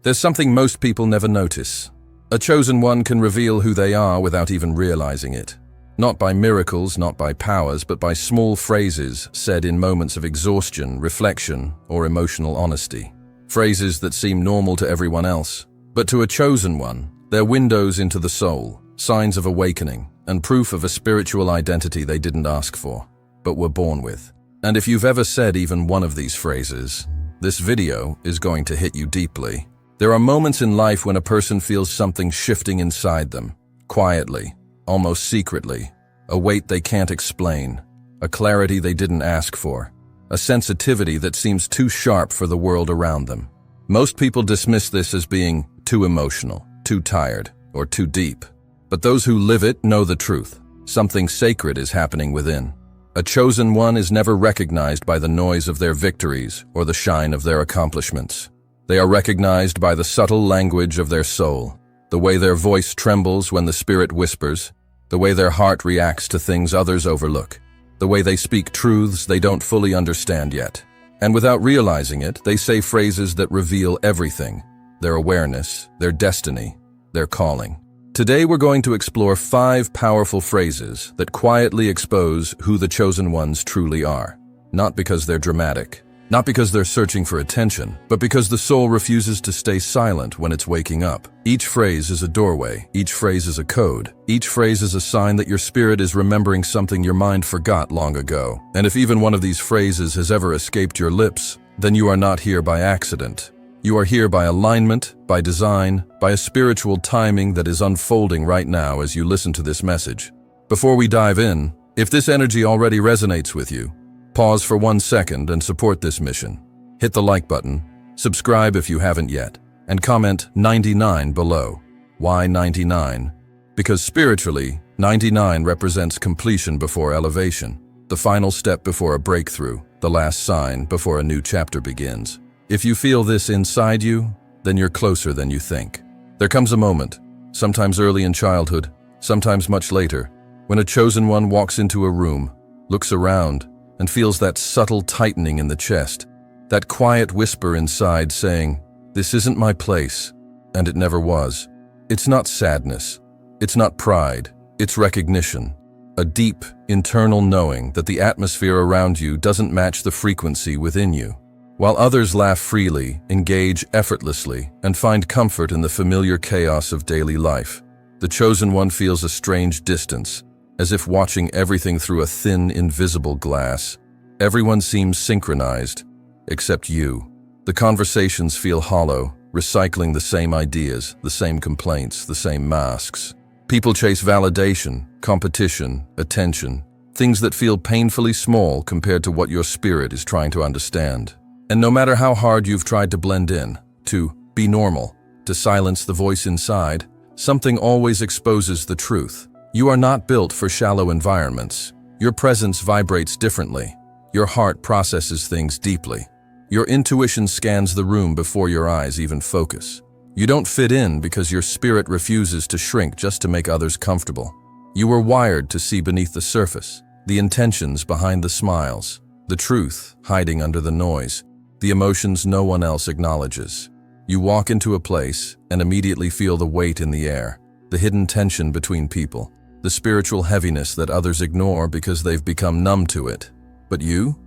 There's something most people never notice. A chosen one can reveal who they are without even realizing it. Not by miracles, not by powers, but by small phrases said in moments of exhaustion, reflection, or emotional honesty. Phrases that seem normal to everyone else. But to a chosen one, they're windows into the soul, signs of awakening, and proof of a spiritual identity they didn't ask for, but were born with. And if you've ever said even one of these phrases, this video is going to hit you deeply. There are moments in life when a person feels something shifting inside them, quietly, almost secretly, a weight they can't explain, a clarity they didn't ask for, a sensitivity that seems too sharp for the world around them. Most people dismiss this as being too emotional, too tired, or too deep. But those who live it know the truth. Something sacred is happening within. A chosen one is never recognized by the noise of their victories or the shine of their accomplishments. They are recognized by the subtle language of their soul, the way their voice trembles when the spirit whispers, the way their heart reacts to things others overlook, the way they speak truths they don't fully understand yet. And without realizing it, they say phrases that reveal everything: their awareness, their destiny, their calling. Today we're going to explore 5 powerful phrases that quietly expose who the chosen ones truly are. Not because they're dramatic, not because they're searching for attention, but because the soul refuses to stay silent when it's waking up. Each phrase is a doorway, each phrase is a code, each phrase is a sign that your spirit is remembering something your mind forgot long ago. And if even one of these phrases has ever escaped your lips, then you are not here by accident. You are here by alignment, by design, by a spiritual timing that is unfolding right now as you listen to this message. Before we dive in, if this energy already resonates with you, pause for 1 second and support this mission. Hit the like button, subscribe if you haven't yet, and comment 99 below. Why 99? Because spiritually, 99 represents completion before elevation, the final step before a breakthrough, the last sign before a new chapter begins. If you feel this inside you, then you're closer than you think. There comes a moment, sometimes early in childhood, sometimes much later, when a chosen one walks into a room, looks around, and feels that subtle tightening in the chest, that quiet whisper inside saying, "This isn't my place," and it never was. It's not sadness, it's not pride, it's recognition, a deep, internal knowing that the atmosphere around you doesn't match the frequency within you. While others laugh freely, engage effortlessly, and find comfort in the familiar chaos of daily life, the chosen one feels a strange distance, as if watching everything through a thin, invisible glass. Everyone seems synchronized, except you. The conversations feel hollow, recycling the same ideas, the same complaints, the same masks. People chase validation, competition, attention, things that feel painfully small compared to what your spirit is trying to understand. And no matter how hard you've tried to blend in, to be normal, to silence the voice inside, something always exposes the truth. You are not built for shallow environments. Your presence vibrates differently. Your heart processes things deeply. Your intuition scans the room before your eyes even focus. You don't fit in because your spirit refuses to shrink just to make others comfortable. You were wired to see beneath the surface, the intentions behind the smiles, the truth hiding under the noise, the emotions no one else acknowledges. You walk into a place and immediately feel the weight in the air, the hidden tension between people, the spiritual heaviness that others ignore because they've become numb to it. But you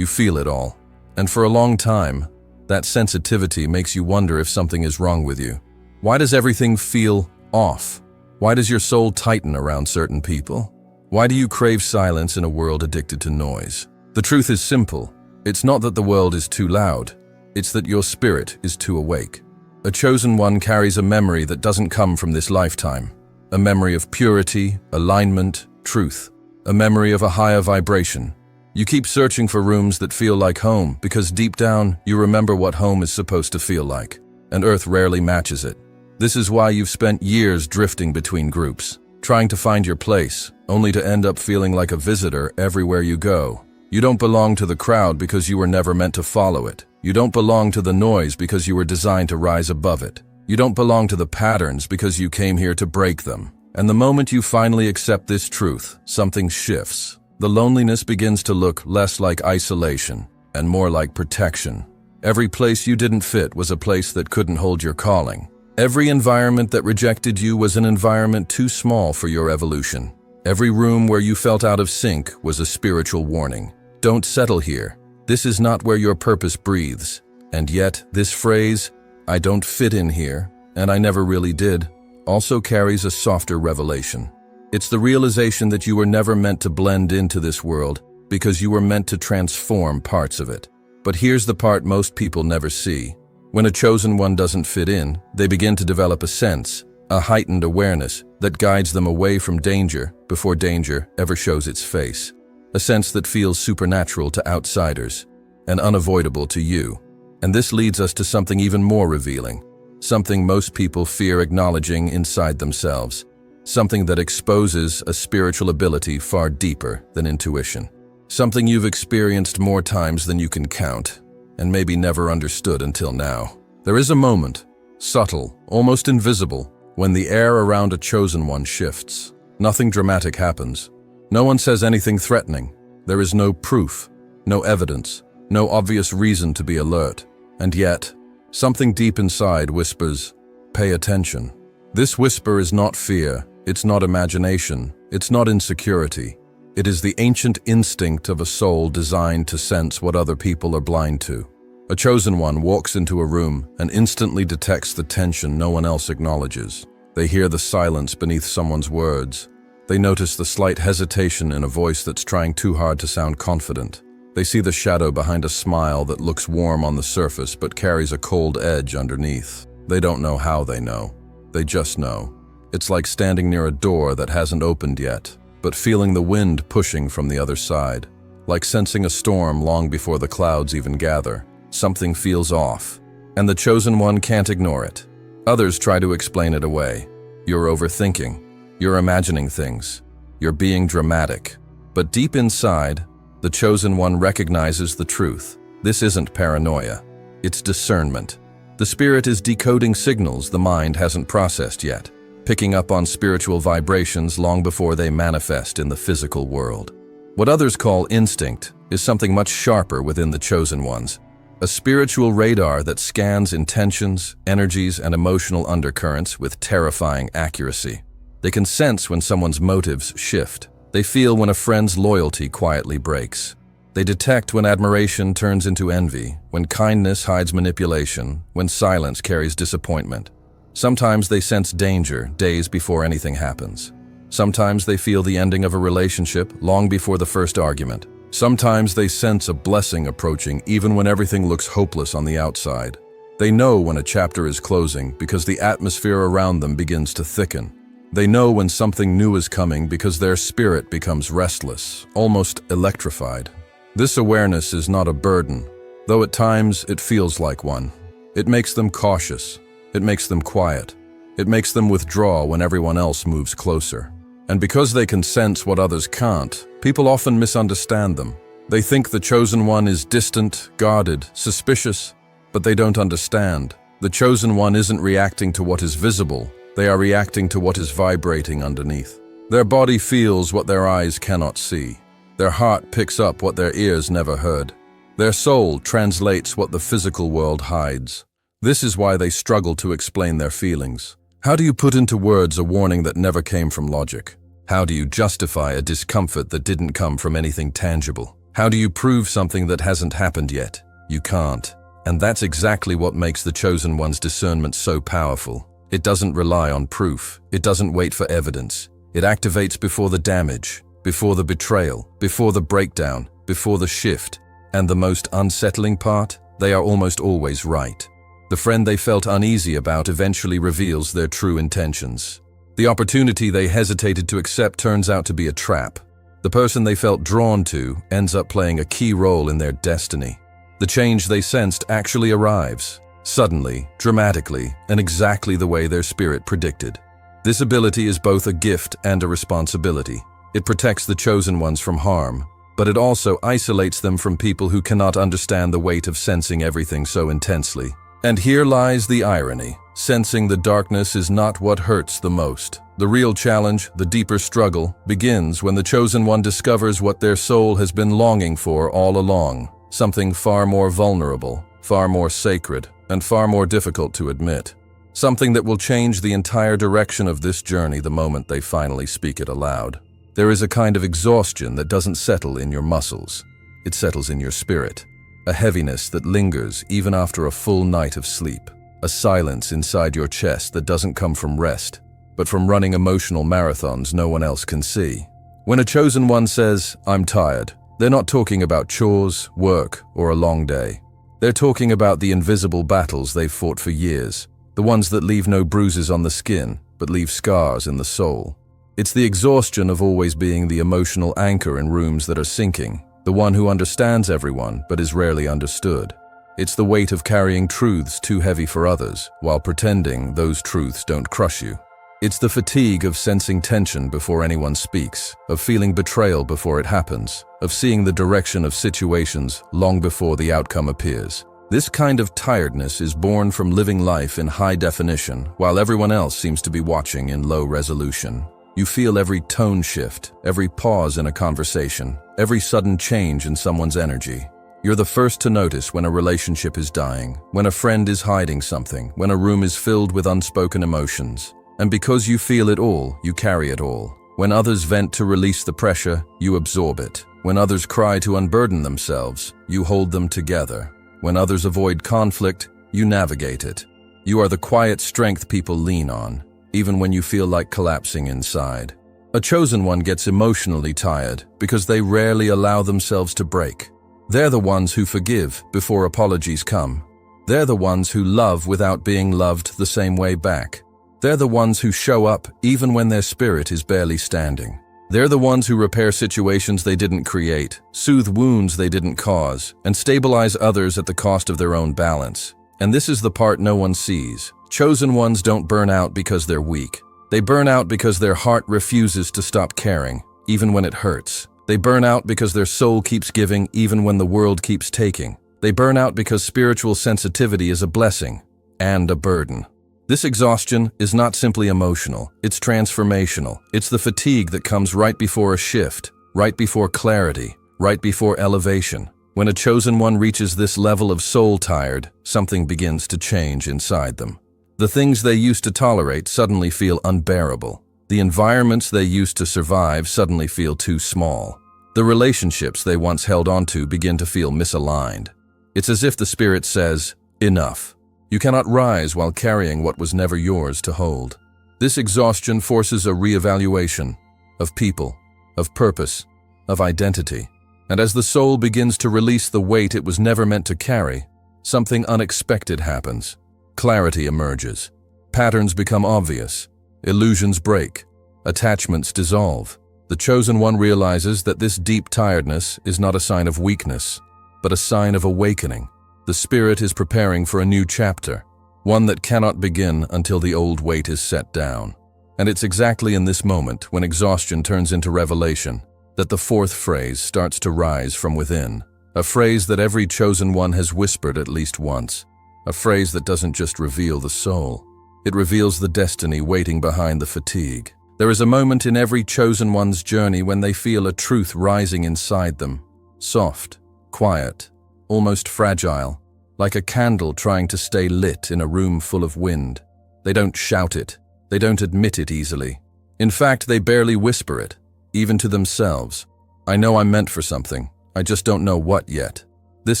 feel it all. And for a long time, that sensitivity makes you wonder if something is wrong with you. Why does everything feel off? Why does your soul tighten around certain people? Why do you crave silence in a world addicted to noise? The truth is simple. It's not that the world is too loud, it's that your spirit is too awake. A chosen one carries a memory that doesn't come from this lifetime. A memory of purity, alignment, truth. A memory of a higher vibration. You keep searching for rooms that feel like home because deep down you remember what home is supposed to feel like, and Earth rarely matches it. This is why you've spent years drifting between groups, trying to find your place, only to end up feeling like a visitor everywhere you go. You don't belong to the crowd because you were never meant to follow it. You don't belong to the noise because you were designed to rise above it. You don't belong to the patterns because you came here to break them. And the moment you finally accept this truth, something shifts. The loneliness begins to look less like isolation and more like protection. Every place you didn't fit was a place that couldn't hold your calling. Every environment that rejected you was an environment too small for your evolution. Every room where you felt out of sync was a spiritual warning. Don't settle here. This is not where your purpose breathes. And yet, this phrase, "I don't fit in here, and I never really did," also carries a softer revelation. It's the realization that you were never meant to blend into this world because you were meant to transform parts of it. But here's the part most people never see. When a chosen one doesn't fit in, they begin to develop a sense, a heightened awareness that guides them away from danger before danger ever shows its face. A sense that feels supernatural to outsiders and unavoidable to you. And this leads us to something even more revealing, something most people fear acknowledging inside themselves, something that exposes a spiritual ability far deeper than intuition. Something you've experienced more times than you can count, and maybe never understood until now. There is a moment, subtle, almost invisible, when the air around a chosen one shifts. Nothing dramatic happens. No one says anything threatening. There is no proof, no evidence, no obvious reason to be alert. And yet, something deep inside whispers, "Pay attention." This whisper is not fear, it's not imagination, it's not insecurity. It is the ancient instinct of a soul designed to sense what other people are blind to. A chosen one walks into a room and instantly detects the tension no one else acknowledges. They hear the silence beneath someone's words. They notice the slight hesitation in a voice that's trying too hard to sound confident. They see the shadow behind a smile that looks warm on the surface but carries a cold edge underneath. They don't know how they know. They just know. It's like standing near a door that hasn't opened yet, but feeling the wind pushing from the other side. Like sensing a storm long before the clouds even gather. Something feels off, and the chosen one can't ignore it. Others try to explain it away. You're overthinking. You're imagining things. You're being dramatic. But deep inside, the chosen one recognizes the truth. This isn't paranoia. It's discernment. The spirit is decoding signals the mind hasn't processed yet, picking up on spiritual vibrations long before they manifest in the physical world. What others call instinct is something much sharper within the chosen ones. A spiritual radar that scans intentions, energies, and emotional undercurrents with terrifying accuracy. They can sense when someone's motives shift. They feel when a friend's loyalty quietly breaks. They detect when admiration turns into envy, when kindness hides manipulation, when silence carries disappointment. Sometimes they sense danger days before anything happens. Sometimes they feel the ending of a relationship long before the first argument. Sometimes they sense a blessing approaching even when everything looks hopeless on the outside. They know when a chapter is closing because the atmosphere around them begins to thicken. They know when something new is coming because their spirit becomes restless, almost electrified. This awareness is not a burden, though at times it feels like one. It makes them cautious. It makes them quiet. It makes them withdraw when everyone else moves closer. And because they can sense what others can't, people often misunderstand them. They think the chosen one is distant, guarded, suspicious, but they don't understand. The chosen one isn't reacting to what is visible. They are reacting to what is vibrating underneath. Their body feels what their eyes cannot see. Their heart picks up what their ears never heard. Their soul translates what the physical world hides. This is why they struggle to explain their feelings. How do you put into words a warning that never came from logic? How do you justify a discomfort that didn't come from anything tangible? How do you prove something that hasn't happened yet? You can't. And that's exactly what makes the chosen one's discernment so powerful. It doesn't rely on proof. It doesn't wait for evidence. It activates before the damage, before the betrayal, before the breakdown, before the shift. And the most unsettling part? They are almost always right. The friend they felt uneasy about eventually reveals their true intentions. The opportunity they hesitated to accept turns out to be a trap. The person they felt drawn to ends up playing a key role in their destiny. The change they sensed actually arrives, suddenly, dramatically, and exactly the way their spirit predicted. This ability is both a gift and a responsibility. It protects the chosen ones from harm, but it also isolates them from people who cannot understand the weight of sensing everything so intensely. And here lies the irony. Sensing the darkness is not what hurts the most. The real challenge, the deeper struggle, begins when the chosen one discovers what their soul has been longing for all along. Something far more vulnerable, far more sacred, and far more difficult to admit. Something that will change the entire direction of this journey the moment they finally speak it aloud. There is a kind of exhaustion that doesn't settle in your muscles. It settles in your spirit. A heaviness that lingers even after a full night of sleep. A silence inside your chest that doesn't come from rest, but from running emotional marathons no one else can see. When a chosen one says, "I'm tired," they're not talking about chores, work, or a long day. They're talking about the invisible battles they've fought for years, the ones that leave no bruises on the skin, but leave scars in the soul. It's the exhaustion of always being the emotional anchor in rooms that are sinking, the one who understands everyone but is rarely understood. It's the weight of carrying truths too heavy for others, while pretending those truths don't crush you. It's the fatigue of sensing tension before anyone speaks, of feeling betrayal before it happens, of seeing the direction of situations long before the outcome appears. This kind of tiredness is born from living life in high definition, while everyone else seems to be watching in low resolution. You feel every tone shift, every pause in a conversation, every sudden change in someone's energy. You're the first to notice when a relationship is dying, when a friend is hiding something, when a room is filled with unspoken emotions. And because you feel it all, you carry it all. When others vent to release the pressure, you absorb it. When others cry to unburden themselves, you hold them together. When others avoid conflict, you navigate it. You are the quiet strength people lean on, even when you feel like collapsing inside. A chosen one gets emotionally tired because they rarely allow themselves to break. They're the ones who forgive before apologies come. They're the ones who love without being loved the same way back. They're the ones who show up even when their spirit is barely standing. They're the ones who repair situations they didn't create, soothe wounds they didn't cause, and stabilize others at the cost of their own balance. And this is the part no one sees. Chosen ones don't burn out because they're weak. They burn out because their heart refuses to stop caring, even when it hurts. They burn out because their soul keeps giving even when the world keeps taking. They burn out because spiritual sensitivity is a blessing and a burden. This exhaustion is not simply emotional, it's transformational. It's the fatigue that comes right before a shift, right before clarity, right before elevation. When a chosen one reaches this level of soul tired, something begins to change inside them. The things they used to tolerate suddenly feel unbearable. The environments they used to survive suddenly feel too small. The relationships they once held onto begin to feel misaligned. It's as if the spirit says, "Enough. You cannot rise while carrying what was never yours to hold." This exhaustion forces a reevaluation of people, of purpose, of identity. And as the soul begins to release the weight it was never meant to carry, something unexpected happens. Clarity emerges. Patterns become obvious. Illusions break. Attachments dissolve. The chosen one realizes that this deep tiredness is not a sign of weakness, but a sign of awakening. The spirit is preparing for a new chapter, one that cannot begin until the old weight is set down. And it's exactly in this moment, when exhaustion turns into revelation, that the fourth phrase starts to rise from within. A phrase that every chosen one has whispered at least once. A phrase that doesn't just reveal the soul. It reveals the destiny waiting behind the fatigue. There is a moment in every chosen one's journey when they feel a truth rising inside them. Soft, quiet, almost fragile, like a candle trying to stay lit in a room full of wind. They don't shout it. They don't admit it easily. In fact, they barely whisper it, even to themselves. "I know I'm meant for something. I just don't know what yet." This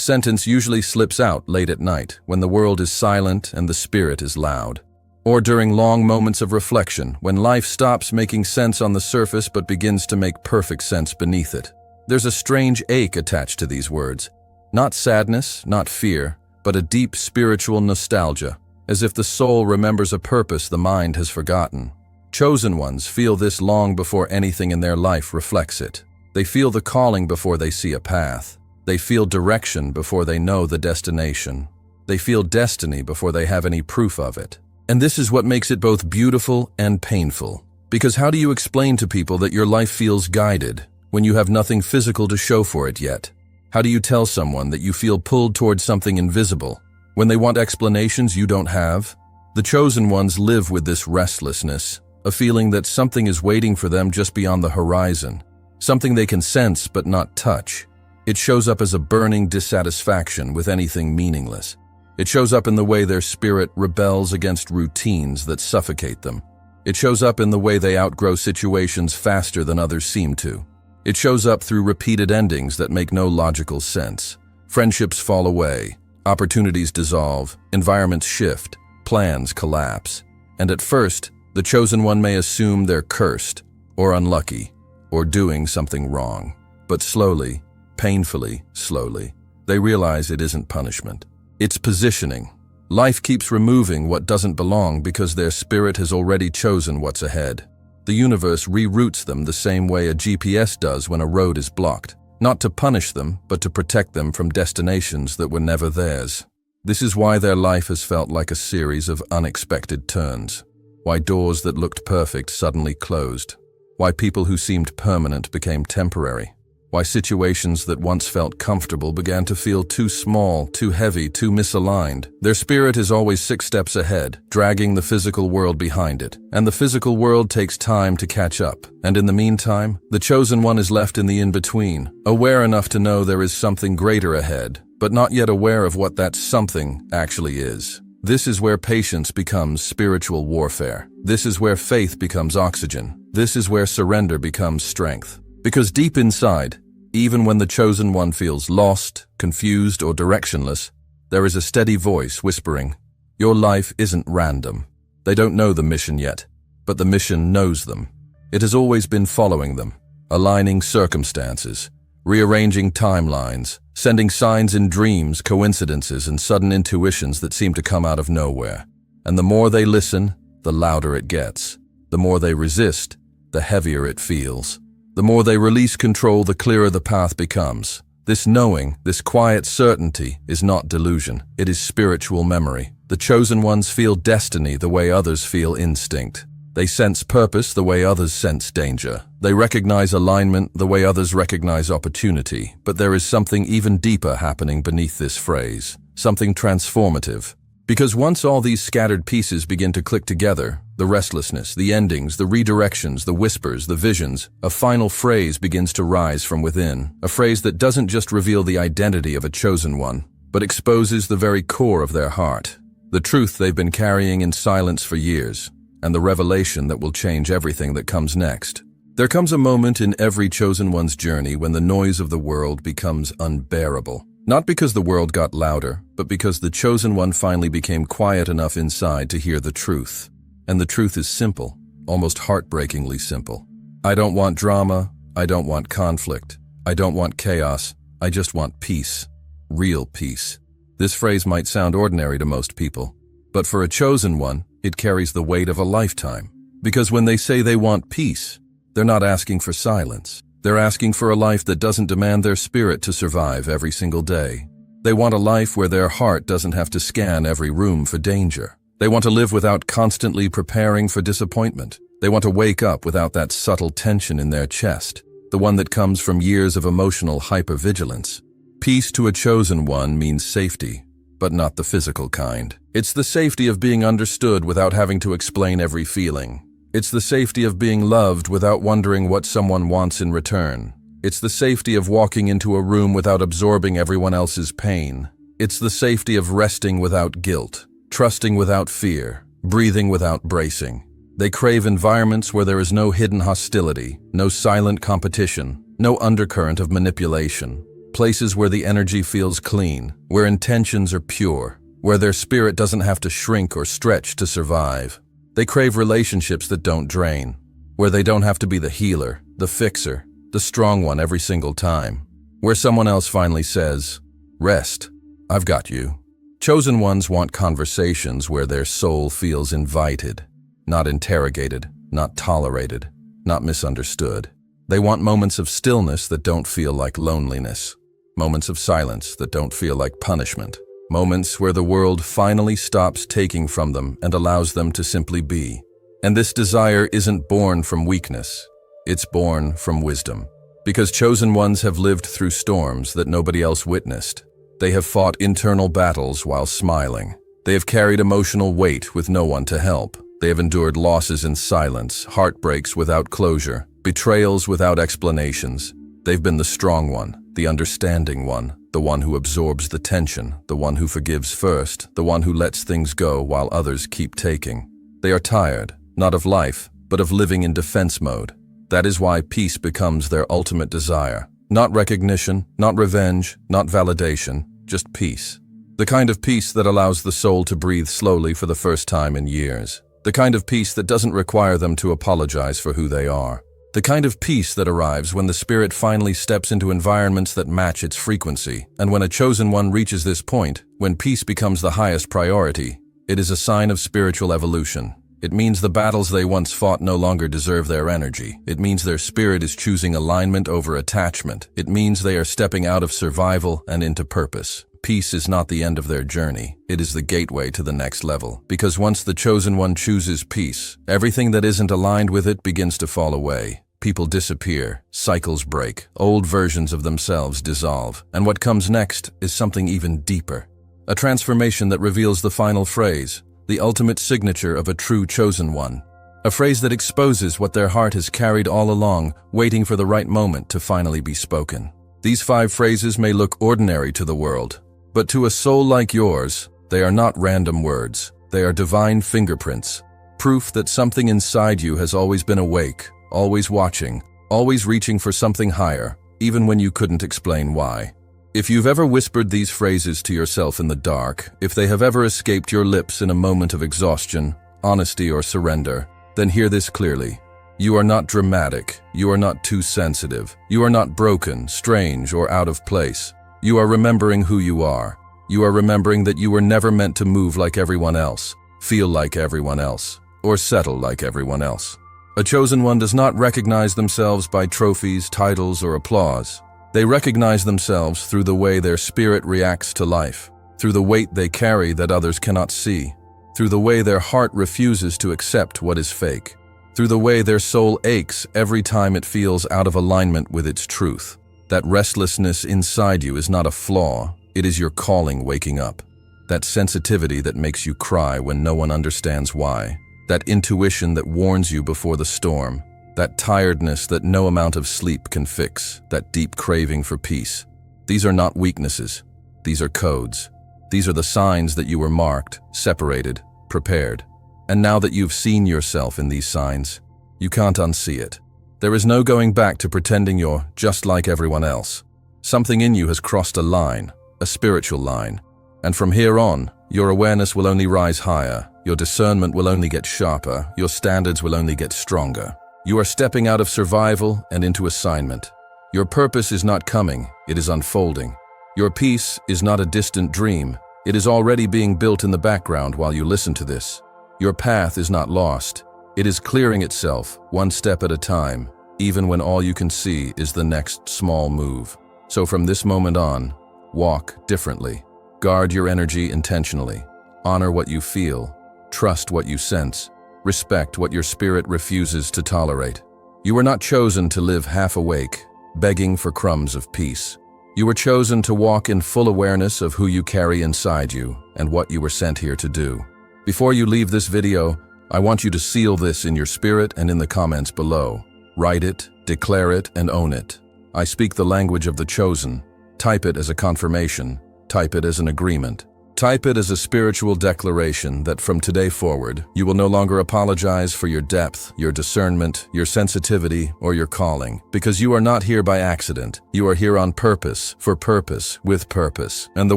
sentence usually slips out late at night, when the world is silent and the spirit is loud. Or during long moments of reflection, when life stops making sense on the surface but begins to make perfect sense beneath it. There's a strange ache attached to these words. Not sadness, not fear, but a deep spiritual nostalgia, as if the soul remembers a purpose the mind has forgotten. Chosen ones feel this long before anything in their life reflects it. They feel the calling before they see a path. They feel direction before they know the destination. They feel destiny before they have any proof of it. And this is what makes it both beautiful and painful. Because how do you explain to people that your life feels guided when you have nothing physical to show for it yet? How do you tell someone that you feel pulled towards something invisible when they want explanations you don't have? The chosen ones live with this restlessness, a feeling that something is waiting for them just beyond the horizon, something they can sense but not touch. It shows up as a burning dissatisfaction with anything meaningless. It shows up in the way their spirit rebels against routines that suffocate them. It shows up in the way they outgrow situations faster than others seem to. It shows up through repeated endings that make no logical sense. Friendships fall away, opportunities dissolve, environments shift, plans collapse. And at first, the chosen one may assume they're cursed, or unlucky, or doing something wrong. But slowly, painfully slowly, they realize it isn't punishment. It's positioning. Life keeps removing what doesn't belong because their spirit has already chosen what's ahead. The universe reroutes them the same way a GPS does when a road is blocked, not to punish them, but to protect them from destinations that were never theirs. This is why their life has felt like a series of unexpected turns. Why doors that looked perfect suddenly closed. Why people who seemed permanent became temporary. Why situations that once felt comfortable began to feel too small, too heavy, too misaligned. Their spirit is always 6 steps ahead, dragging the physical world behind it. And the physical world takes time to catch up. And in the meantime, the chosen one is left in the in-between, aware enough to know there is something greater ahead, but not yet aware of what that something actually is. This is where patience becomes spiritual warfare. This is where faith becomes oxygen. This is where surrender becomes strength. Because deep inside, even when the chosen one feels lost, confused, or directionless, there is a steady voice whispering, "Your life isn't random." They don't know the mission yet, but the mission knows them. It has always been following them, aligning circumstances, rearranging timelines, sending signs in dreams, coincidences, and sudden intuitions that seem to come out of nowhere. And the more they listen, the louder it gets. The more they resist, the heavier it feels. The more they release control, the clearer the path becomes. This knowing, this quiet certainty, is not delusion. It is spiritual memory. The chosen ones feel destiny the way others feel instinct. They sense purpose the way others sense danger. They recognize alignment the way others recognize opportunity. But there is something even deeper happening beneath this phrase, something transformative. Because once all these scattered pieces begin to click together, the restlessness, the endings, the redirections, the whispers, the visions, a final phrase begins to rise from within. A phrase that doesn't just reveal the identity of a chosen one, but exposes the very core of their heart. The truth they've been carrying in silence for years, and the revelation that will change everything that comes next. There comes a moment in every chosen one's journey when the noise of the world becomes unbearable. Not because the world got louder, but because the chosen one finally became quiet enough inside to hear the truth. And the truth is simple, almost heartbreakingly simple. I don't want drama, I don't want conflict, I don't want chaos, I just want peace. Real peace. This phrase might sound ordinary to most people, but for a chosen one, it carries the weight of a lifetime. Because when they say they want peace, they're not asking for silence. They're asking for a life that doesn't demand their spirit to survive every single day. They want a life where their heart doesn't have to scan every room for danger. They want to live without constantly preparing for disappointment. They want to wake up without that subtle tension in their chest, the one that comes from years of emotional hypervigilance. Peace to a chosen one means safety, but not the physical kind. It's the safety of being understood without having to explain every feeling. It's the safety of being loved without wondering what someone wants in return. It's the safety of walking into a room without absorbing everyone else's pain. It's the safety of resting without guilt, trusting without fear, breathing without bracing. They crave environments where there is no hidden hostility, no silent competition, no undercurrent of manipulation. Places where the energy feels clean, where intentions are pure, where their spirit doesn't have to shrink or stretch to survive. They crave relationships that don't drain, where they don't have to be the healer, the fixer, the strong one every single time. Where someone else finally says, "Rest, I've got you." Chosen ones want conversations where their soul feels invited, not interrogated, not tolerated, not misunderstood. They want moments of stillness that don't feel like loneliness, moments of silence that don't feel like punishment. Moments where the world finally stops taking from them and allows them to simply be. And this desire isn't born from weakness. It's born from wisdom. Because chosen ones have lived through storms that nobody else witnessed. They have fought internal battles while smiling. They have carried emotional weight with no one to help. They have endured losses in silence, heartbreaks without closure, betrayals without explanations. They've been the strong one, the understanding one, the one who absorbs the tension, the one who forgives first, the one who lets things go while others keep taking. They are tired, not of life, but of living in defense mode. That is why peace becomes their ultimate desire. Not recognition, not revenge, not validation, just peace. The kind of peace that allows the soul to breathe slowly for the first time in years. The kind of peace that doesn't require them to apologize for who they are. The kind of peace that arrives when the spirit finally steps into environments that match its frequency. And when a chosen one reaches this point, when peace becomes the highest priority, it is a sign of spiritual evolution. It means the battles they once fought no longer deserve their energy. It means their spirit is choosing alignment over attachment. It means they are stepping out of survival and into purpose. Peace is not the end of their journey. It is the gateway to the next level. Because once the chosen one chooses peace, everything that isn't aligned with it begins to fall away. People disappear, cycles break, old versions of themselves dissolve, and what comes next is something even deeper. A transformation that reveals the final phrase, the ultimate signature of a true chosen one. A phrase that exposes what their heart has carried all along, waiting for the right moment to finally be spoken. These 5 phrases may look ordinary to the world, but to a soul like yours, they are not random words. They are divine fingerprints, proof that something inside you has always been awake, always watching, always reaching for something higher, even when you couldn't explain why. If you've ever whispered these phrases to yourself in the dark, if they have ever escaped your lips in a moment of exhaustion, honesty, or surrender, then hear this clearly. You are not dramatic. You are not too sensitive. You are not broken, strange, or out of place. You are remembering who you are. You are remembering that you were never meant to move like everyone else, feel like everyone else, or settle like everyone else. A chosen one does not recognize themselves by trophies, titles, or applause. They recognize themselves through the way their spirit reacts to life, through the weight they carry that others cannot see, through the way their heart refuses to accept what is fake, through the way their soul aches every time it feels out of alignment with its truth. That restlessness inside you is not a flaw, it is your calling waking up. That sensitivity that makes you cry when no one understands why. That intuition that warns you before the storm. That tiredness that no amount of sleep can fix. That deep craving for peace. These are not weaknesses. These are codes. These are the signs that you were marked, separated, prepared. And now that you've seen yourself in these signs, you can't unsee it. There is no going back to pretending you're just like everyone else. Something in you has crossed a line, a spiritual line. And from here on, your awareness will only rise higher. Your discernment will only get sharper. Your standards will only get stronger. You are stepping out of survival and into assignment. Your purpose is not coming, it is unfolding. Your peace is not a distant dream. It is already being built in the background while you listen to this. Your path is not lost. It is clearing itself, one step at a time, even when all you can see is the next small move. So from this moment on, walk differently. Guard your energy intentionally. Honor what you feel. Trust what you sense. Respect what your spirit refuses to tolerate. You were not chosen to live half awake, begging for crumbs of peace. You were chosen to walk in full awareness of who you carry inside you and what you were sent here to do. Before you leave this video, I want you to seal this in your spirit and in the comments below. Write it, declare it, and own it. I speak the language of the chosen. Type it as a confirmation. Type it as an agreement. Type it as a spiritual declaration that from today forward, you will no longer apologize for your depth, your discernment, your sensitivity, or your calling. Because you are not here by accident. You are here on purpose, for purpose, with purpose. And the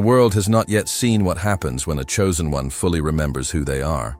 world has not yet seen what happens when a chosen one fully remembers who they are.